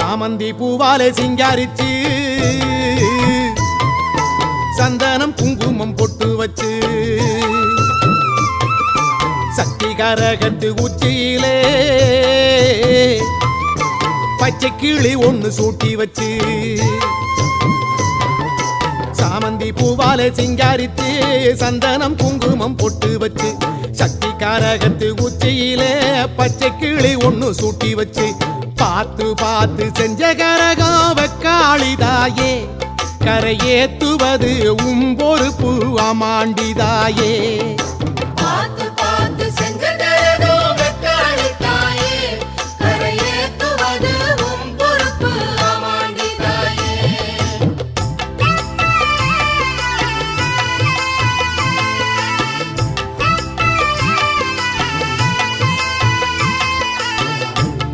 சாமந்தி பூவாலே சிங்காரிச்சு சந்தனம் குங்குமம் பொட்டு வச்சு சக்தி கரகத்து உச்சியிலே பச்சை கிளி ஒண்ணு சூட்டி வச்சு சாமந்தி பூவாலே சிங்காரித்து சந்தனம் குங்குமம் பொட்டு வச்சு சக்தி கரகத்து உச்சியிலே பச்சை கிளி ஒண்ணு சூட்டி வச்சு பார்த்து பார்த்து செஞ்ச கரகம் வெக்காளிதாயே கரையேத்துவது உம்பொறுப்பு அமாண்டிதாயே பார்த்து பார்த்து செஞ்ச